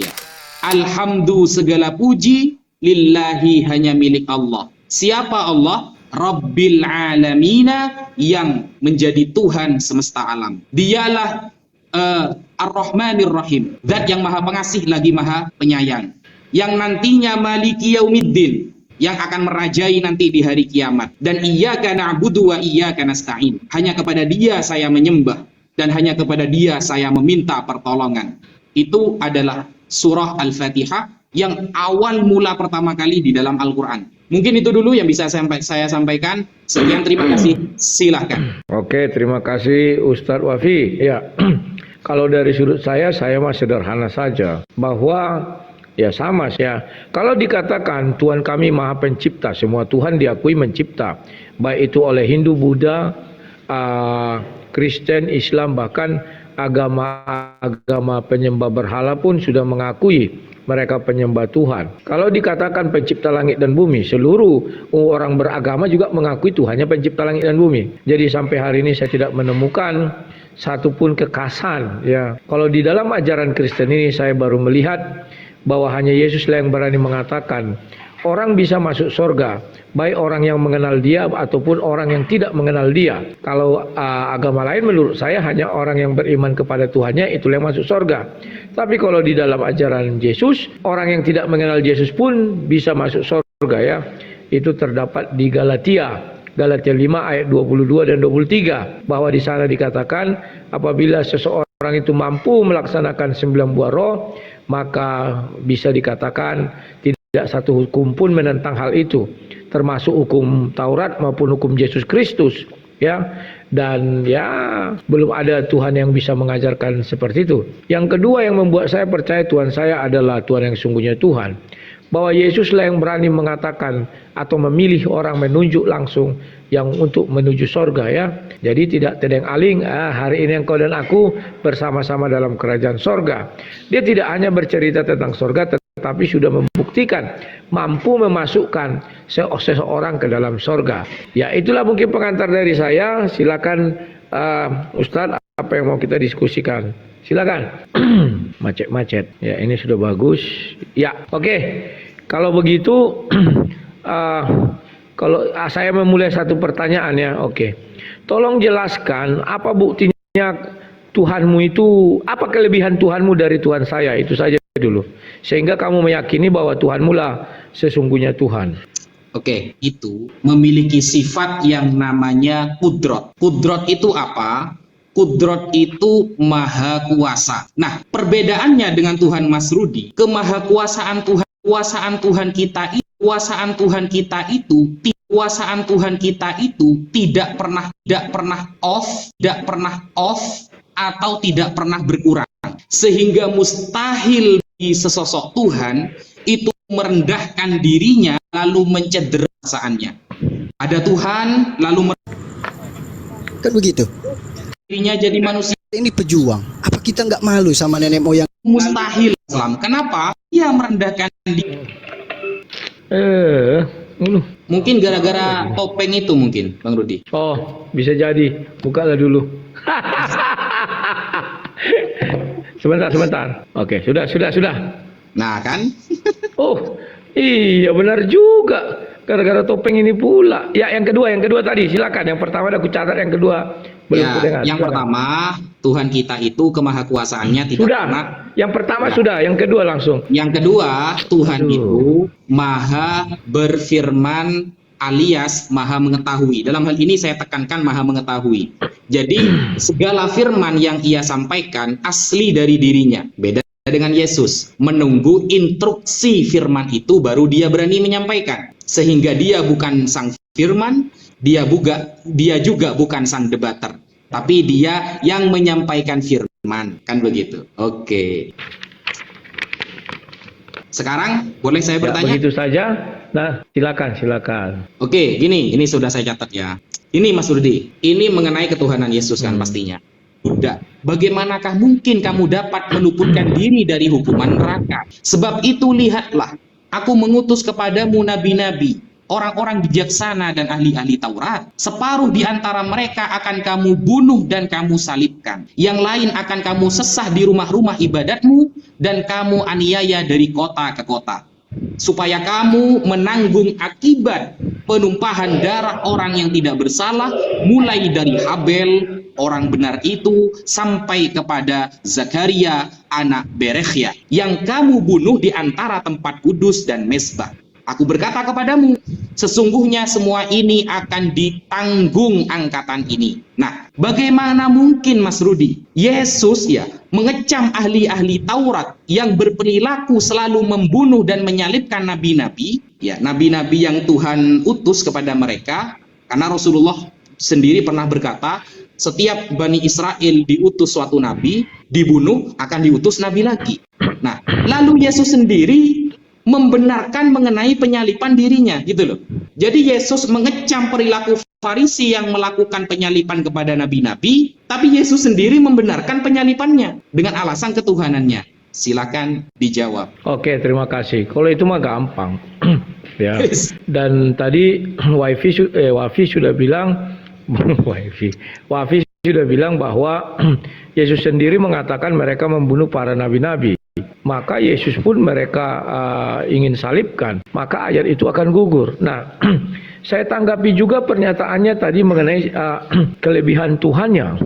Ya. Alhamdu segala puji lillahi hanya milik Allah. Siapa Allah? Rabbil alamina, yang menjadi Tuhan semesta alam. Dialah Ar-Rahmanir Rahim, zat yang maha pengasih lagi maha penyayang, yang nantinya maliki yaumiddin, yang akan merajai nanti di hari kiamat. Dan iyyaka na'budu wa iyyaka nasta'in, hanya kepada Dia saya menyembah dan hanya kepada Dia saya meminta pertolongan. Itu adalah surah Al-Fatihah yang awal mula pertama kali di dalam Al-Quran. Mungkin itu dulu yang bisa saya sampaikan. Sekian, terima kasih. Silahkan. Oke, terima kasih Ustadz Wafi. Ya, kalau dari sudut saya mah sederhana saja. Bahwa ya sama ya. Kalau dikatakan Tuhan kami maha pencipta, semua Tuhan diakui mencipta. Baik itu oleh Hindu, Buddha, Kristen, Islam, bahkan agama penyembah berhala pun sudah mengakui mereka penyembah Tuhan. Kalau dikatakan pencipta langit dan bumi, seluruh orang beragama juga mengakui Tuhannya pencipta langit dan bumi. Jadi sampai hari ini saya tidak menemukan satupun kekasan ya. Kalau di dalam ajaran Kristen ini saya baru melihat bahwa hanya Yesuslah yang berani mengatakan orang bisa masuk surga, baik orang yang mengenal Dia ataupun orang yang tidak mengenal Dia. Kalau agama lain menurut saya hanya orang yang beriman kepada Tuhannya itulah yang masuk surga. Tapi kalau di dalam ajaran Yesus, orang yang tidak mengenal Yesus pun bisa masuk surga ya. Itu terdapat di Galatia 5 ayat 22 dan 23, bahwa di sana dikatakan apabila seseorang itu mampu melaksanakan 9 buah roh, maka bisa dikatakan tidak satu hukum pun menentang hal itu, termasuk hukum Taurat maupun hukum Yesus Kristus ya. Dan ya belum ada Tuhan yang bisa mengajarkan seperti itu. Yang kedua yang membuat saya percaya Tuhan saya adalah Tuhan yang sungguhnya Tuhan, bahwa Yesuslah yang berani mengatakan atau memilih orang, menunjuk langsung yang untuk menuju sorga ya. Jadi tidak tedeng-aling, hari ini engkau dan aku bersama-sama dalam kerajaan sorga. Dia tidak hanya bercerita tentang sorga, tetapi sudah membuktikan mampu memasukkan seseorang ke dalam sorga. Ya itulah mungkin pengantar dari saya. Silakan Ustadz, apa yang mau kita diskusikan? Silakan. Macet-macet. Ya ini sudah bagus. Ya oke. Kalau begitu kalau saya memulai satu pertanyaan ya. Oke. Tolong jelaskan apa buktinya Tuhanmu itu, apa kelebihan Tuhanmu dari Tuhan saya, itu saja dulu. Sehingga kamu meyakini bahwa Tuhanmu lah sesungguhnya Tuhan. Oke, itu memiliki sifat yang namanya kudrot. Kudrot itu apa? Kudrot itu maha kuasa. Nah, perbedaannya dengan Tuhan Mas Rudi, kemahakuasaan Tuhan kita itu tidak pernah off atau tidak pernah berkurang, sehingga mustahil di sesosok Tuhan itu merendahkan dirinya lalu mencederai perasaannya. Ada Tuhan lalu kan begitu dirinya jadi manusia. Ini pejuang, apa kita nggak malu sama nenek moyang? Mustahil Islam. Kenapa? Dia merendahkan diri. Mungkin gara-gara topeng itu mungkin, Bang Rudi. Oh, bisa jadi. Bukalah dulu. Sebentar. Oke, sudah. Nah, kan? Oh, iya benar juga. Gara-gara topeng ini pula. Ya, yang kedua tadi, silakan. Yang pertama aku catat, yang kedua belum ya, yang pertama, Tuhan kita itu kemahakuasaannya tidak pernah. Yang pertama sudah, yang kedua langsung. Yang kedua, Tuhan itu maha berfirman alias maha mengetahui. Dalam hal ini saya tekankan maha mengetahui. Jadi segala firman yang ia sampaikan asli dari dirinya. Beda dengan Yesus, menunggu instruksi firman itu baru dia berani menyampaikan. Sehingga dia bukan sang firman, dia juga bukan sang debater, tapi dia yang menyampaikan firman, kan begitu. Oke. Sekarang boleh saya bertanya? Begitu saja. Nah, silakan. Oke, ini sudah saya catat ya. Ini Mas Rudi, ini mengenai ketuhanan Yesus kan pastinya. Buddha, bagaimanakah mungkin kamu dapat meluputkan diri dari hukuman neraka? Sebab itu lihatlah, aku mengutus kepadamu nabi-nabi orang-orang bijaksana dan ahli-ahli Taurat. Separuh di antara mereka akan kamu bunuh dan kamu salibkan. Yang lain akan kamu sesah di rumah-rumah ibadatmu dan kamu aniaya dari kota ke kota. Supaya kamu menanggung akibat penumpahan darah orang yang tidak bersalah, mulai dari Habel, orang benar itu, sampai kepada Zakaria, anak Berekhya, yang kamu bunuh di antara tempat kudus dan mezbah. Aku berkata kepadamu, sesungguhnya semua ini akan ditanggung angkatan ini. Nah, bagaimana mungkin Mas Rudi, Yesus ya mengecam ahli-ahli Taurat yang berperilaku selalu membunuh dan menyalibkan nabi-nabi, ya nabi-nabi yang Tuhan utus kepada mereka, karena Rasulullah sendiri pernah berkata, setiap Bani Israel diutus suatu nabi, dibunuh akan diutus nabi lagi. Nah, lalu Yesus sendiri membenarkan mengenai penyalipan dirinya, gitu loh. Jadi Yesus mengecam perilaku Farisi yang melakukan penyalipan kepada nabi-nabi, tapi Yesus sendiri membenarkan penyalipannya dengan alasan ketuhanannya. Silakan dijawab. Oke, terima kasih. Kalau itu mah gampang. Ya. Dan tadi Wafi sudah bilang Wafi sudah bilang bahwa Yesus sendiri mengatakan mereka membunuh para nabi-nabi. Maka Yesus pun mereka ingin salibkan, maka ayat itu akan gugur. Nah, saya tanggapi juga pernyataannya tadi mengenai kelebihan Tuhannya.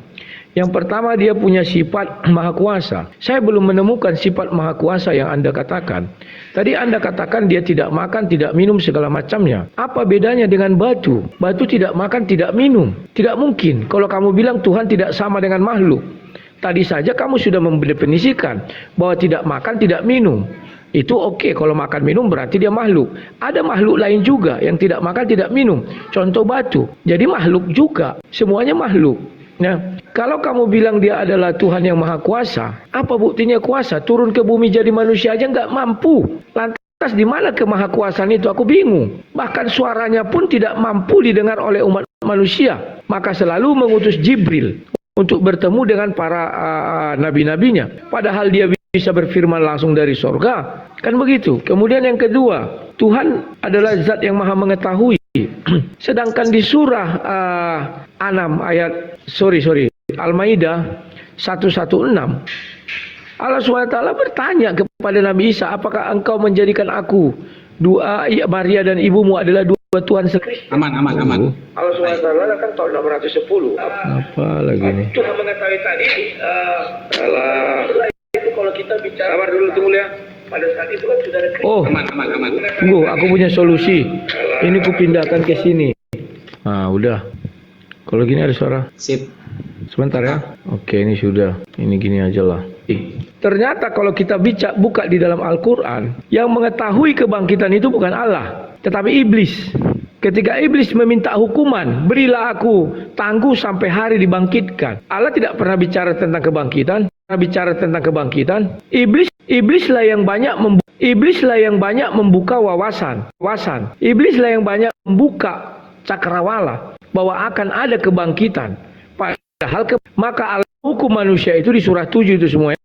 Yang pertama, dia punya sifat maha kuasa. Saya belum menemukan sifat maha kuasa yang Anda katakan. Tadi Anda katakan dia tidak makan, tidak minum segala macamnya. Apa bedanya dengan batu? Batu tidak makan, tidak minum. Tidak mungkin kalau kamu bilang Tuhan tidak sama dengan makhluk. Tadi saja kamu sudah mendefinisikan bahwa tidak makan, tidak minum. Itu oke, kalau makan minum berarti dia makhluk. Ada makhluk lain juga yang tidak makan, tidak minum. Contoh batu. Jadi makhluk juga. Semuanya makhluk. Nah, kalau kamu bilang dia adalah Tuhan yang maha kuasa, apa buktinya kuasa? Turun ke bumi jadi manusia aja nggak mampu. Lantas di mana kemahakuasaan itu? Aku bingung. Bahkan suaranya pun tidak mampu didengar oleh umat manusia. Maka selalu mengutus Jibril untuk bertemu dengan para nabi-nabinya. Padahal dia bisa berfirman langsung dari sorga. Kan begitu. Kemudian yang kedua, Tuhan adalah zat yang maha mengetahui. Sedangkan di surah Al-Maidah 116, Allah SWT bertanya kepada Nabi Isa, apakah engkau menjadikan aku, Maria dan ibumu adalah dua Tuhan sekaligus? Aman. Allah SWT kan tahun 610. Apa lagi nih? Tuhan mengetahui tadi, kalau kita bicara, sabar dulu, tunggu ya. Pada saat itu kan sudah ada Aman. Tunggu, aku punya solusi. Ini ku pindahkan ke sini. Nah, udah. Kalau gini ada suara. Sip. Sebentar ya. Oke, ini sudah. Ini gini aja lah. Ternyata kalau kita buka di dalam Al-Quran, yang mengetahui kebangkitan itu bukan Allah, tetapi iblis. Ketika iblis meminta hukuman, berilah aku tangguh sampai hari dibangkitkan. Allah tidak pernah bicara tentang kebangkitan. Iblislah yang banyak membuka wawasan. Iblislah yang banyak membuka cakrawala bahwa akan ada kebangkitan. Padahal maka Allah hukum manusia itu di surah 7 itu semuanya,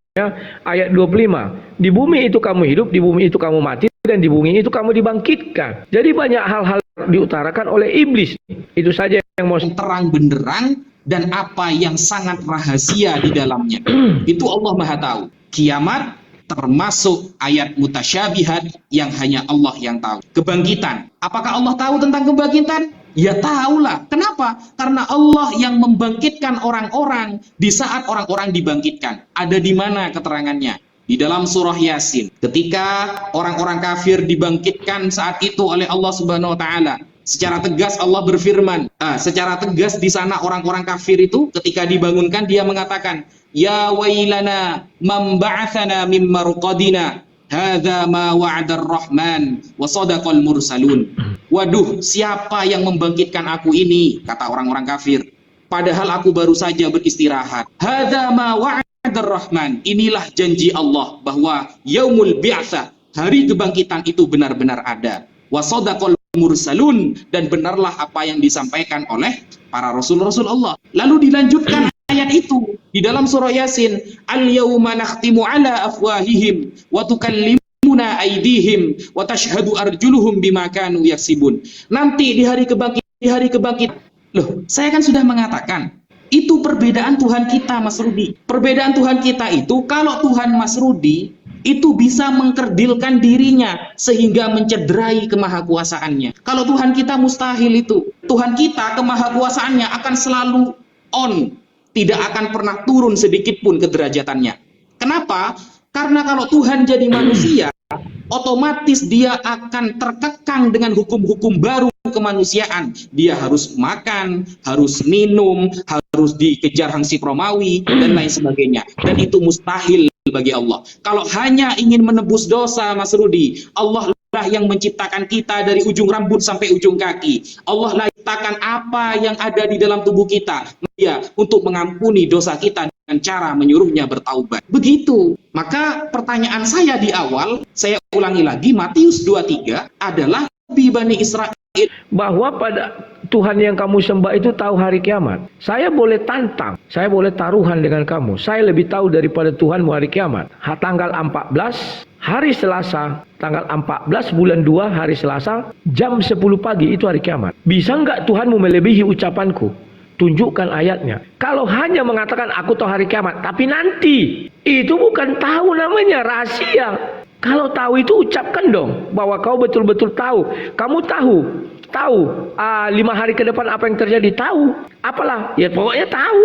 ayat 25. Di bumi itu kamu hidup, di bumi itu kamu mati, dan di bumi itu kamu dibangkitkan. Jadi banyak hal-hal diutarakan oleh iblis. Itu saja yang mau terang benderang dan apa yang sangat rahasia di dalamnya. Itu Allah Maha tahu. Kiamat termasuk ayat mutasyabihat yang hanya Allah yang tahu. Kebangkitan. Apakah Allah tahu tentang kebangkitan? Ya tahulah. Kenapa? Karena Allah yang membangkitkan orang-orang di saat orang-orang dibangkitkan. Ada di mana keterangannya? Di dalam surah Yasin. Ketika orang-orang kafir dibangkitkan saat itu oleh Allah Subhanahu wa taala. Secara tegas Allah berfirman, secara tegas di sana orang-orang kafir itu ketika dibangunkan dia mengatakan, ya wailana man ba'atsana min marqadina hadza ma wa'ada ar-rahman wa sadaqal mursalun. Waduh, siapa yang membangkitkan aku ini? Kata orang-orang kafir. Padahal aku baru saja beristirahat. Hadza ma wa'ada ar-rahman. Inilah janji Allah bahwa yaumul bi'tsah, hari kebangkitan itu benar-benar ada. Wa sadaqal mursalun, dan benarlah apa yang disampaikan oleh para rasul-rasul Allah. Lalu dilanjutkan ayat itu di dalam surah Yasin, al-yauma nakhtimu ala afwahihim wa tukallimuna taqatta'una aydihim wa tashhadu arjuluhum bima kanu yaksibun. Nanti di hari kebangkitan. Loh, saya kan sudah mengatakan, itu perbedaan Tuhan kita, Mas Rudi. Perbedaan Tuhan kita itu, kalau Tuhan Mas Rudi itu bisa mengkerdilkan dirinya sehingga mencederai kemahakuasaannya. Kalau Tuhan kita mustahil itu. Tuhan kita kemahakuasaannya akan selalu on, tidak akan pernah turun sedikit pun kederajatannya. Kenapa? Karena kalau Tuhan jadi manusia, otomatis dia akan terkekang dengan hukum-hukum baru kemanusiaan. Dia harus makan, harus minum, harus dikejar hangsi Romawi, dan lain sebagainya. Dan itu mustahil bagi Allah. Kalau hanya ingin menebus dosa, Mas Rudi, Allah lah yang menciptakan kita dari ujung rambut sampai ujung kaki. Allah lah menciptakan apa yang ada di dalam tubuh kita. Ya, untuk mengampuni dosa kita dengan cara menyuruhnya bertaubat. Begitu. Maka pertanyaan saya di awal, saya ulangi lagi, Matius 23 adalah Nabi Bani Israel bahwa pada Tuhan yang kamu sembah itu tahu hari kiamat. Saya boleh tantang, saya boleh taruhan dengan kamu. Saya lebih tahu daripada Tuhanmu hari kiamat. Tanggal 14 hari Selasa, tanggal 14 bulan 2 hari Selasa, jam 10 pagi itu hari kiamat. Bisa enggak Tuhanmu melebihi ucapanku? Tunjukkan ayatnya. Kalau hanya mengatakan aku tahu hari kiamat, tapi nanti, itu bukan tahu namanya, rahasia. Kalau tahu itu ucapkan dong bahwa kau betul-betul tahu. Kamu tahu 5 hari ke depan apa yang terjadi, tahu. Apalah, ya pokoknya tahu.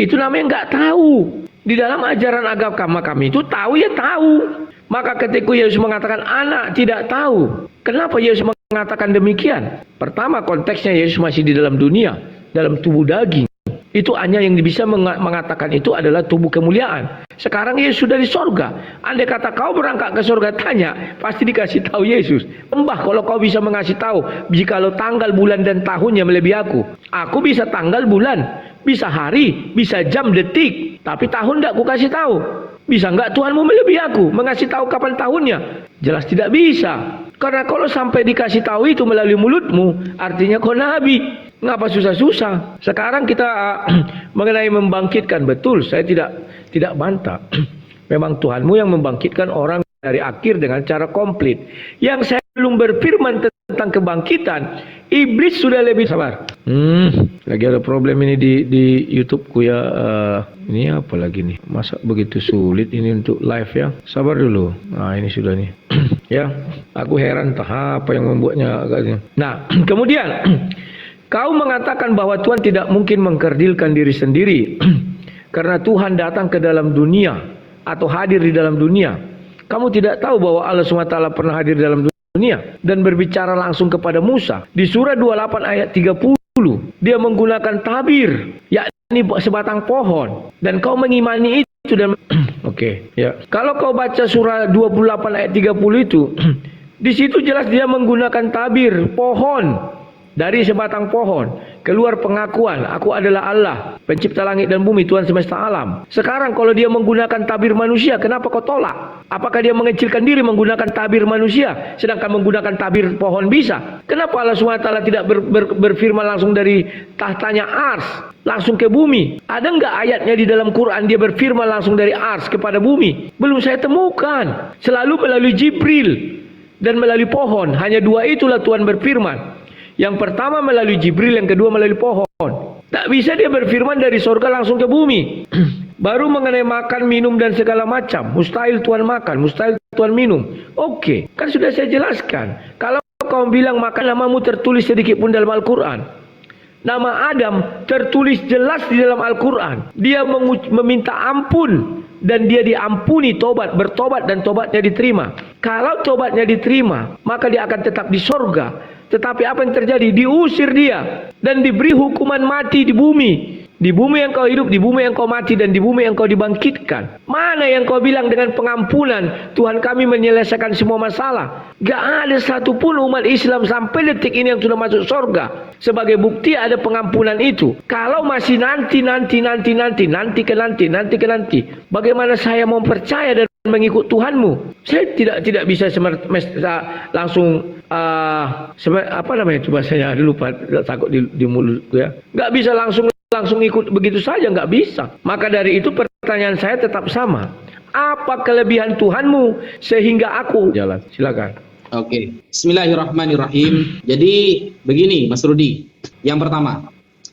Itu namanya nggak tahu. Di dalam ajaran agama kami itu tahu ya tahu. Maka ketika Yesus mengatakan anak tidak tahu, kenapa Yesus mengatakan demikian? Pertama, konteksnya Yesus masih di dalam dunia, dalam tubuh daging. Itu hanya yang bisa mengatakan itu adalah tubuh kemuliaan. Sekarang Yesus sudah di sorga. Andai kata kau berangkat ke sorga, tanya, pasti dikasih tahu Yesus. Mbah, kalau kau bisa mengasih tahu, jikalau tanggal, bulan, dan tahunnya melebihi aku. Aku bisa tanggal, bulan, bisa hari, bisa jam, detik. Tapi tahun tidak aku kasih tahu. Bisa enggak Tuhanmu melebihi aku, mengasih tahu kapan tahunnya? Jelas tidak bisa. Karena kalau sampai dikasih tahu itu melalui mulutmu, artinya kau nabi. Ngapa susah-susah? Sekarang kita mengenai membangkitkan, betul, saya tidak bantah. Memang Tuhanmu yang membangkitkan orang dari akhir dengan cara komplit. Yang saya belum berfirman tentang kebangkitan, iblis sudah lebih sabar. Lagi ada problem ini di YouTubeku ya. Ini apa lagi nih? Masa begitu sulit ini untuk live ya? Sabar dulu. Nah, ini sudah nih. Ya, aku heran entah apa yang membuatnya agaknya. Nah, kemudian kau mengatakan bahwa Tuhan tidak mungkin mengkerdilkan diri sendiri karena Tuhan datang ke dalam dunia atau hadir di dalam dunia. Kamu tidak tahu bahwa Allah SWT pernah hadir di dalam dunia dan berbicara langsung kepada Musa. Di surah 28 ayat 30, dia menggunakan tabir, yakni sebatang pohon. Dan kau mengimani itu dan Oke, ya. Kalau kau baca surah 28 ayat 30 itu, di situ jelas dia menggunakan tabir pohon. Dari sebatang pohon keluar pengakuan, aku adalah Allah, pencipta langit dan bumi, Tuhan semesta alam. Sekarang kalau dia menggunakan tabir manusia, kenapa kau tolak? Apakah dia mengecilkan diri menggunakan tabir manusia, sedangkan menggunakan tabir pohon bisa? Kenapa Allah SWT tidak berfirman langsung dari tahtanya Ars, langsung ke bumi? Ada enggak ayatnya di dalam Quran dia berfirman langsung dari Ars kepada bumi? Belum saya temukan. Selalu melalui Jibril dan melalui pohon. Hanya dua itulah Tuhan berfirman. Yang pertama melalui Jibril, yang kedua melalui pohon. Tak bisa dia berfirman dari surga langsung ke bumi. Baru mengenai makan, minum dan segala macam. Mustahil Tuhan makan, mustahil Tuhan minum. Oke, kan sudah saya jelaskan. Kalau kau bilang makan, namamu tertulis sedikit pun dalam Al-Quran. Nama Adam tertulis jelas di dalam Al-Quran. Dia meminta ampun dan dia diampuni, tobat, bertobat dan tobatnya diterima. Kalau tobatnya diterima, maka dia akan tetap di surga. Tetapi apa yang terjadi? Diusir dia dan diberi hukuman mati di bumi. Di bumi yang kau hidup, di bumi yang kau mati, dan di bumi yang kau dibangkitkan. Mana yang kau bilang dengan pengampunan Tuhan kami menyelesaikan semua masalah? Gak ada satupun umat Islam sampai detik ini yang sudah masuk surga. Sebagai bukti ada pengampunan itu. Kalau masih nanti ke nanti, bagaimana saya mau percaya dan mengikut Tuhanmu? Saya tidak bisa langsung apa namanya itu bahasanya? Aduh, lupa, takut di mulutku ya. Gak bisa langsung ikut begitu saja, nggak bisa. Maka dari itu pertanyaan saya tetap sama. Apa kelebihan Tuhanmu sehingga aku jalan? Silakan. Oke, Bismillahirrahmanirrahim. Jadi begini, Mas Rudi. Yang pertama,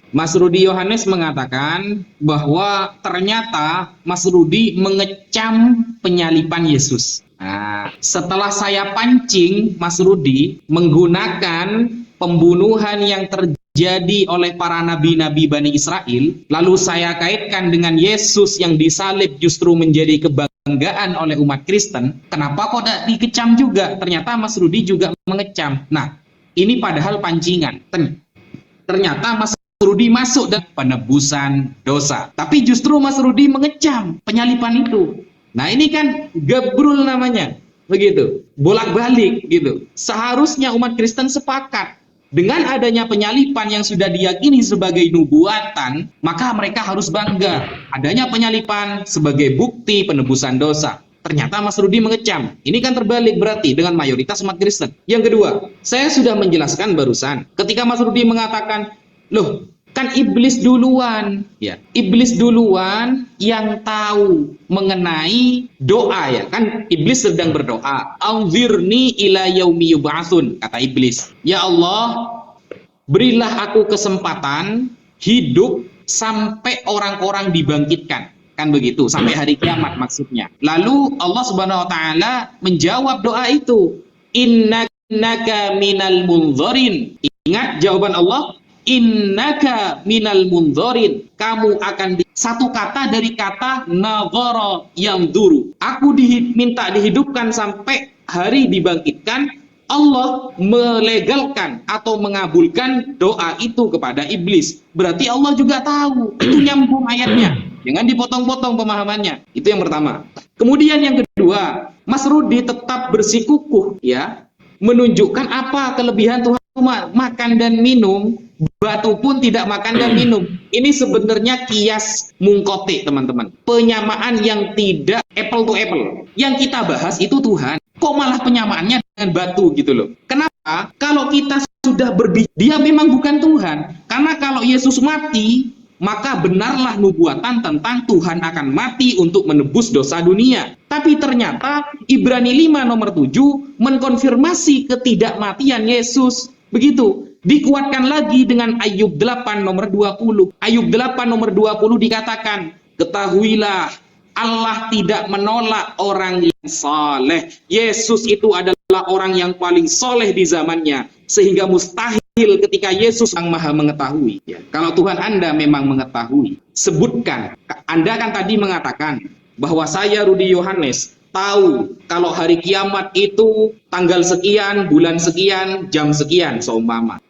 Mas Rudi Yohanes mengatakan bahwa ternyata Mas Rudi mengecam penyaliban Yesus. Nah, setelah saya pancing Mas Rudi menggunakan pembunuhan yang terjadi oleh para nabi-nabi Bani Israel, lalu saya kaitkan dengan Yesus yang disalib justru menjadi kebanggaan oleh umat Kristen, kenapa kok tidak dikecam juga? Ternyata Mas Rudi juga mengecam. Nah, ini padahal pancingan. Ternyata Mas Rudi masuk dalam penebusan dosa, tapi justru Mas Rudi mengecam penyaliban itu. Nah, ini kan gabrul namanya, begitu, bolak-balik gitu. Seharusnya umat Kristen sepakat dengan adanya penyaliban yang sudah diyakini sebagai nubuatan, maka mereka harus bangga adanya penyaliban sebagai bukti penebusan dosa. Ternyata Mas Rudi mengecam. Ini kan terbalik berarti dengan mayoritas umat Kristen. Yang kedua, saya sudah menjelaskan barusan ketika Mas Rudi mengatakan, loh, kan iblis duluan, ya. Iblis duluan yang tahu mengenai doa, ya. Kan iblis sedang berdoa. Anzirni ila yaumi yub'atsun, kata iblis. Ya Allah, berilah aku kesempatan hidup sampai orang-orang dibangkitkan. Kan begitu, sampai hari kiamat maksudnya. Lalu Allah Subhanahu wa taala menjawab doa itu. Innaka minal munzirin. Ingat jawaban Allah? Innaka minal munzirin, kamu akan satu kata dari kata nazara yang duru. Aku minta dihidupkan sampai hari dibangkitkan. Allah melegalkan atau mengabulkan doa itu kepada iblis. Berarti Allah juga tahu. Itu nyambung ayatnya. Jangan dipotong-potong pemahamannya. Itu yang pertama. Kemudian yang kedua, Mas Rudi tetap bersikukuh, ya, menunjukkan apa kelebihan Tuhan. Makan dan minum, batu pun tidak makan dan minum. Ini sebenarnya kias mungkote, teman-teman. Penyamaan yang tidak apple to apple. Yang kita bahas itu Tuhan. Kok malah penyamaannya dengan batu gitu loh. Kenapa? Kalau kita sudah berbicara, dia memang bukan Tuhan. Karena kalau Yesus mati, maka benarlah nubuatan tentang Tuhan akan mati untuk menebus dosa dunia. Tapi ternyata Ibrani 5 nomor 7 mengkonfirmasi ketidakmatian Yesus. Begitu, dikuatkan lagi dengan Ayub 8 nomor 20. Ayub 8 nomor 20 dikatakan, ketahuilah Allah tidak menolak orang yang saleh. Yesus itu adalah orang yang paling soleh di zamannya, sehingga mustahil ketika Yesus yang maha mengetahui. Ya, kalau Tuhan Anda memang mengetahui, sebutkan. Anda kan tadi mengatakan bahwa saya Rudi Yohanes tahu kalau hari kiamat itu tanggal sekian, bulan sekian, jam sekian, seumpama.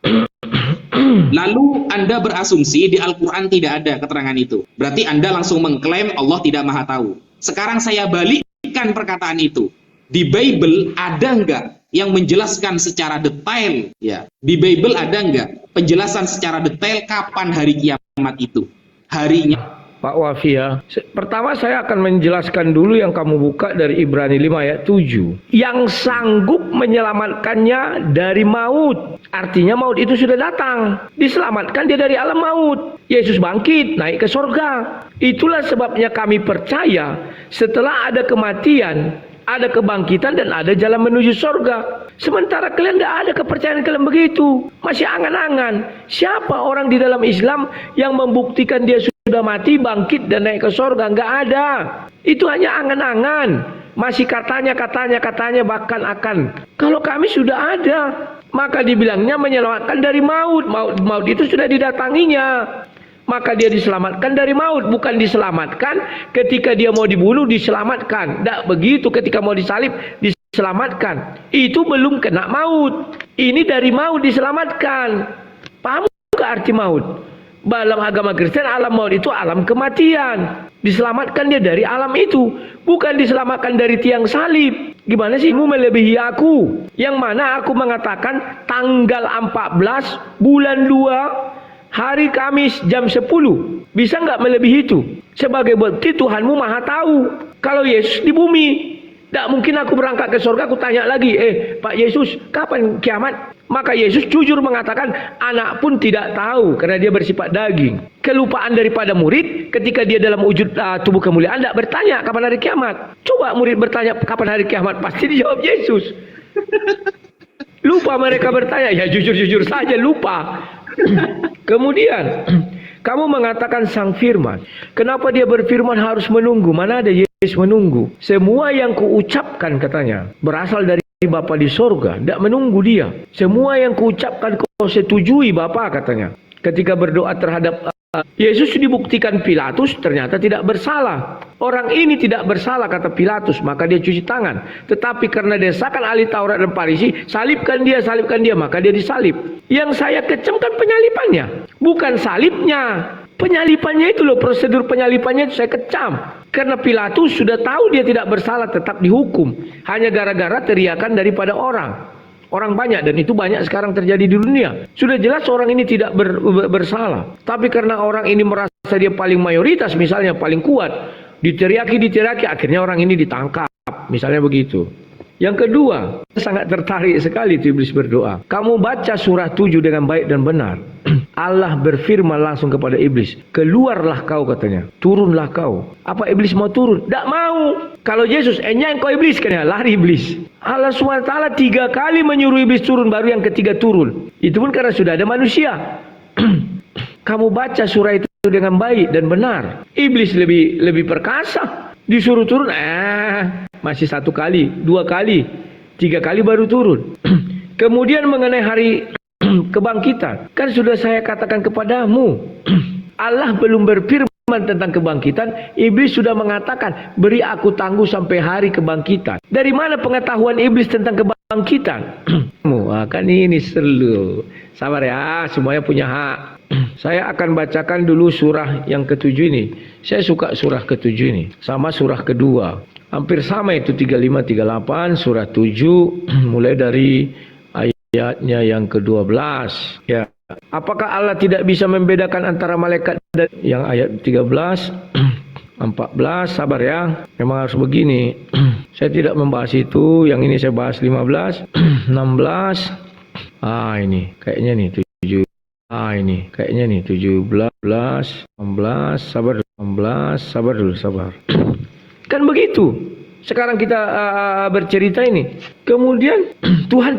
Lalu Anda berasumsi di Al-Quran tidak ada keterangan itu. Berarti Anda langsung mengklaim Allah tidak maha tahu. Sekarang saya balikkan perkataan itu. Di Bible ada nggak yang menjelaskan secara detail? Ya, di Bible ada nggak penjelasan secara detail kapan hari kiamat itu? Harinya. Pak Wafi, ya. Pertama saya akan menjelaskan dulu yang kamu buka dari Ibrani 5 ayat 7. Yang sanggup menyelamatkannya dari maut. Artinya maut itu sudah datang. Diselamatkan dia dari alam maut. Yesus bangkit, naik ke surga. Itulah sebabnya kami percaya setelah ada kematian, ada kebangkitan dan ada jalan menuju surga. Sementara kalian tidak ada kepercayaan kalian begitu. Masih angan-angan. Siapa orang di dalam Islam yang membuktikan dia sudah mati, bangkit dan naik ke surga? Nggak ada. Itu hanya angan-angan. Masih katanya bahkan akan. Kalau kami sudah ada, maka dibilangnya menyelamatkan dari maut. Maut itu sudah didatanginya. Maka dia diselamatkan dari maut. Bukan diselamatkan ketika dia mau dibunuh, diselamatkan. Tidak begitu, ketika mau disalib, diselamatkan. Itu belum kena maut. Ini dari maut diselamatkan. Paham nggak arti maut? Dalam agama Kristen, alam maut itu alam kematian. Diselamatkan dia dari alam itu. Bukan diselamatkan dari tiang salib. Gimana sih kamu melebihi aku? Yang mana aku mengatakan tanggal 14 bulan 2 hari Kamis jam 10. Bisa nggak melebihi itu? Sebagai bukti Tuhanmu maha tahu. Kalau Yesus di bumi, Tidak mungkin aku berangkat ke surga, aku tanya lagi, Pak Yesus, kapan kiamat? Maka Yesus jujur mengatakan, anak pun tidak tahu karena dia bersifat daging. Kelupaan daripada murid ketika dia dalam wujud tubuh kemuliaan tidak bertanya kapan hari kiamat. Coba murid bertanya kapan hari kiamat, pasti dijawab Yesus. Lupa mereka bertanya, ya jujur-jujur saja lupa. Kemudian kamu mengatakan sang firman. Kenapa dia berfirman harus menunggu? Mana ada Yesus menunggu? Semua yang kuucapkan katanya berasal dari Bapa di sorga. Tidak menunggu dia. Semua yang kuucapkan kau setujui Bapa katanya. Ketika berdoa terhadap Yesus dibuktikan Pilatus ternyata tidak bersalah. Orang ini tidak bersalah kata Pilatus, maka dia cuci tangan. Tetapi karena desakan ahli Taurat dan Farisi, salibkan dia, maka dia disalib. Yang saya kecamkan penyalipannya, bukan salibnya. Penyalipannya itu loh, prosedur penyalipannya itu saya kecam. Karena Pilatus sudah tahu dia tidak bersalah, tetap dihukum. Hanya gara-gara teriakan daripada orang. Orang banyak, dan itu banyak sekarang terjadi di dunia. Sudah jelas orang ini tidak bersalah. Tapi karena orang ini merasa dia paling mayoritas, misalnya paling kuat, diteriaki, akhirnya orang ini ditangkap. Misalnya begitu. Yang kedua, sangat tertarik sekali itu iblis berdoa. Kamu baca surah 7 dengan baik dan benar. Allah berfirman langsung kepada iblis, keluarlah kau katanya, turunlah kau. Apa iblis mau turun? Tak mau. Kalau Yesus, yang kau iblis kan ya, lari iblis. Allah SWT 3 kali menyuruh iblis turun, baru yang ketiga turun. Itu pun karena sudah ada manusia. Kamu baca surah itu dengan baik dan benar. Iblis lebih perkasa. Disuruh turun, masih 1 kali, 2 kali, 3 kali baru turun. Kemudian mengenai hari kebangkitan, kan sudah saya katakan kepadamu, Allah belum berfirman tentang kebangkitan, iblis sudah mengatakan, beri aku tangguh sampai hari kebangkitan. Dari mana pengetahuan iblis tentang kebangkitan? Kan ini seru. Sabar ya, semuanya punya hak. Saya akan bacakan dulu surah yang ke-7 ini. Saya suka surah ke-7 ini, sama surah kedua. Hampir sama itu 35, 38, surah 7, mulai dari ayatnya yang ke-12. Ya. Apakah Allah tidak bisa membedakan antara malaikat dan yang ayat 13, 14, sabar ya. Memang harus begini. Saya tidak membahas itu, yang ini saya bahas 15, 16. Ini kayaknya nih 7. Ini kayaknya nih 17, 16, sabar 16, sabar dulu, sabar. Kan begitu. Sekarang kita bercerita ini. Kemudian Tuhan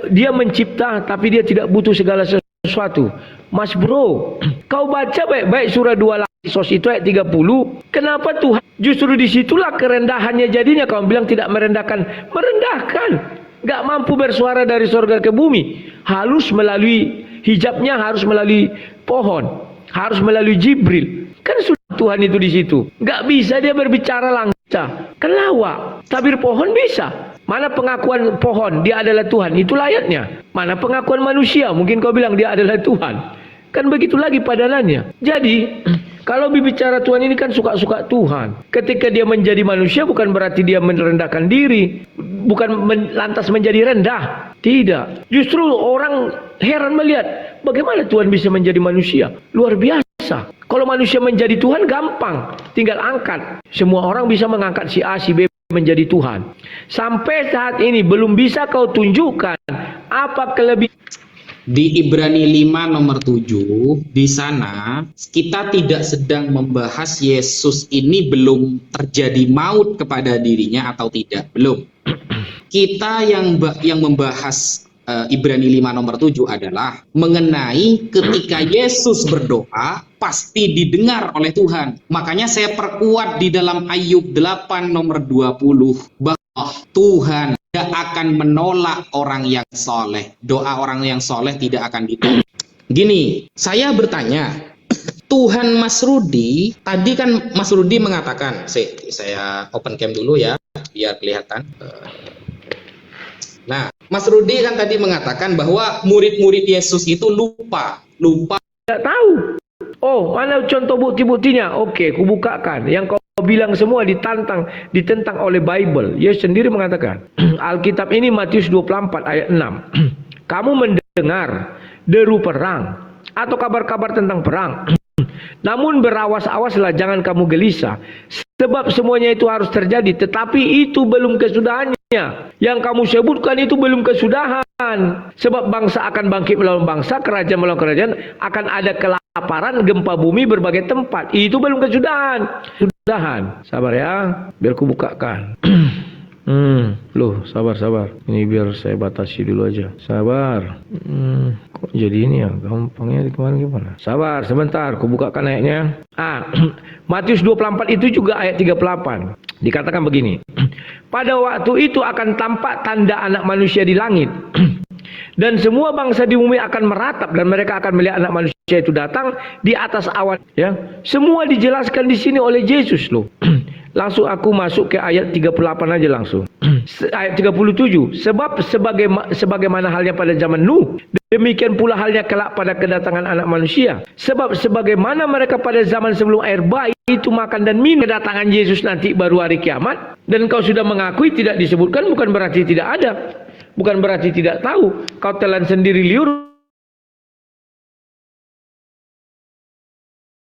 dia mencipta, tapi dia tidak butuh segala sesuatu. Mas bro, kau baca baik-baik surah 2 Sos itu ayat 30. Kenapa Tuhan? Justru disitulah kerendahannya jadinya. Kau bilang tidak merendahkan. Merendahkan. Gak mampu bersuara dari surga ke bumi. Harus melalui hijabnya, harus melalui pohon. Harus melalui Jibril. Kan sudah Tuhan itu di situ. Gak bisa dia berbicara langsung. Kan lawak. Tabir pohon bisa. Mana pengakuan pohon dia adalah Tuhan, itu ayatnya. Mana pengakuan manusia, mungkin kau bilang dia adalah Tuhan. Kan begitu lagi padanannya. Jadi kalau berbicara Tuhan ini kan suka-suka Tuhan. Ketika dia menjadi manusia bukan berarti dia merendahkan diri. Bukan lantas menjadi rendah. Tidak. Justru orang heran melihat bagaimana Tuhan bisa menjadi manusia. Luar biasa. Kalau manusia menjadi Tuhan gampang. Tinggal angkat. Semua orang bisa mengangkat si A, si B menjadi Tuhan. Sampai saat ini belum bisa kau tunjukkan apa kelebihan. Di Ibrani 5 nomor 7, di sana kita tidak sedang membahas Yesus ini belum terjadi maut kepada dirinya atau tidak, belum. Kita yang membahas Ibrani 5 nomor 7 adalah mengenai ketika Yesus berdoa pasti didengar oleh Tuhan. Makanya saya perkuat di dalam Ayub 8 nomor 20 bahwa Tuhan tidak akan menolak orang yang soleh. Doa orang yang soleh tidak akan ditolak. Gini, saya bertanya, Tuhan Mas Rudi, tadi kan Mas Rudi mengatakan, saya open cam dulu ya, biar kelihatan. Nah, Mas Rudi kan tadi mengatakan bahwa murid-murid Yesus itu lupa. Tidak tahu. Oh, mana contoh bukti-buktinya? Oke, kubukakan. Yang kau bilang semua ditentang oleh Bible. Yesus sendiri mengatakan, Alkitab ini Matius 24 ayat 6. Kamu mendengar deru perang atau kabar-kabar tentang perang. Namun berawas-awaslah, jangan kamu gelisah. Sebab semuanya itu harus terjadi, tetapi itu belum kesudahannya. Yang kamu sebutkan itu belum kesudahan. Sebab bangsa akan bangkit melawan bangsa, kerajaan melawan kerajaan, akan ada kelaparan, gempa bumi berbagai tempat. Itu belum kesudahan. Sudahan. Sabar ya, biar ku bukakan. Loh, sabar. Ini biar saya batasi dulu aja. Sabar. Kok jadi ini ya? Gampangnya di kemarin gimana? Sabar, sebentar. Ku bukakan ayatnya. Matius 24 itu juga ayat 38. Dikatakan begini. Pada waktu itu akan tampak tanda anak manusia di langit. Dan semua bangsa di bumi akan meratap dan mereka akan melihat anak manusia itu datang di atas awan. Ya, semua dijelaskan di sini oleh Yesus loh. Langsung aku masuk ke ayat 38 aja langsung. Ayat 37. Sebab sebagaimana halnya pada zaman Nuh, demikian pula halnya kelak pada kedatangan anak manusia. Sebab sebagaimana mereka pada zaman sebelum air bah itu makan dan minum, kedatangan Yesus nanti baru hari kiamat. Dan kau sudah mengakui tidak disebutkan, bukan berarti tidak ada. Bukan berarti tidak tahu. Kau telan sendiri liur